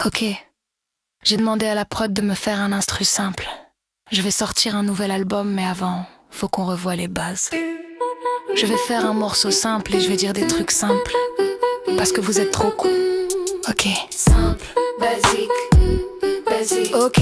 Ok, j'ai demandé à la prod de me faire un instru simple. Je vais sortir un nouvel album, mais avant, faut qu'on revoie les bases. Je vais faire un morceau simple et je vais dire des trucs simples. Parce que vous êtes trop cool. Ok. Simple, basique, ok.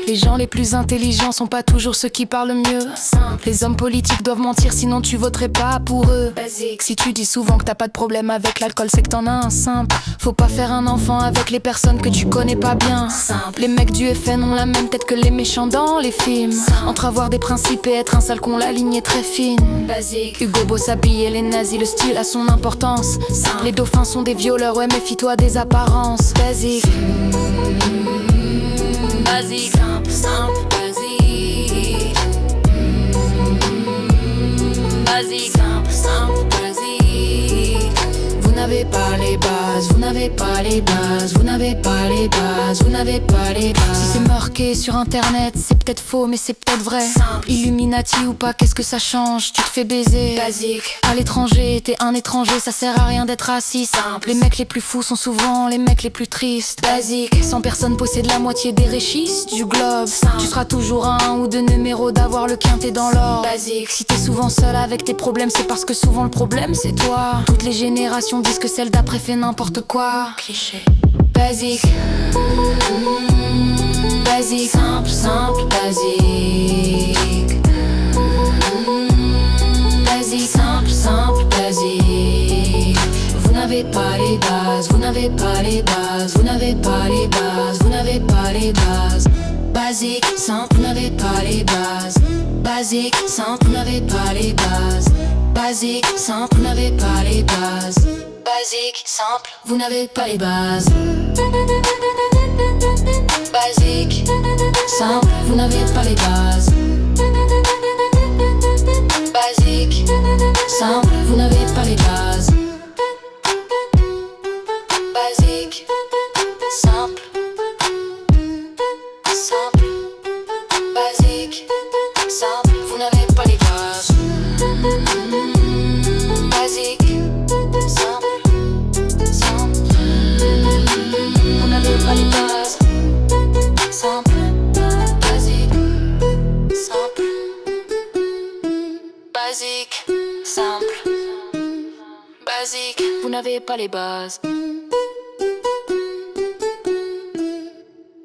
Les gens les plus intelligents sont pas toujours ceux qui parlent mieux. Simple. Les hommes politiques doivent mentir, sinon tu voterais pas pour eux. Basique. Si tu dis souvent que t'as pas de problème avec l'alcool, c'est que t'en as un. Simple. Faut pas faire un enfant avec les personnes que tu connais pas bien. Simple. Les mecs du FN ont la même tête que les méchants dans les films. Simple. Entre avoir des principes et être un sale con, la ligne est très fine. Basique. Hugo Boss habillé les nazis, le style a son importance. Simple. Les dauphins sont des violeurs, ouais méfie-toi des apparences. Basique. Basique, simple, basique. Basique, simple, basique. Vous n'avez pas les bases, vous n'avez pas les bases, vous n'avez pas les bases, vous n'avez pas les bases. Si c'est marqué sur internet, c'est peut-être faux mais c'est peut-être vrai. Simple. Illuminati ou pas, qu'est-ce que ça change? Tu te fais baiser. Basique. À l'étranger, t'es un étranger, ça sert à rien d'être raciste. Simple. Les mecs les plus fous sont souvent les mecs les plus tristes. Basique. 100 personnes possèdent la moitié des richesses du globe. Simple. Tu seras toujours à un ou deux numéros d'avoir le quintet dans l'or. Basique. Si t'es souvent seul avec tes problèmes, c'est parce que souvent le problème c'est toi. Toutes les générations disent que celle d'après fait n'importe quoi. Cliché. Basique. Basique, simple, basique. Basique, simple, basique. Vous n'avez pas les bases, vous n'avez pas les bases, vous n'avez pas les bases, vous n'avez pas les bases. Basique, simple, vous n'avez pas les bases. Basique, simple, vous n'avez pas les bases. Basique, simple, vous n'avez pas les bases. Basique, simple, vous n'avez pas les bases. Basique, simple, vous n'avez pas les bases. Basique, simple, vous n'avez pas les bases. Basique, simple, simple, basique, simple, vous n'avez pas les bases. Basique, simple, simple, vous n'avez pas les bases. Simple, basique, simple, basique, simple, basique, vous n'avez pas les bases.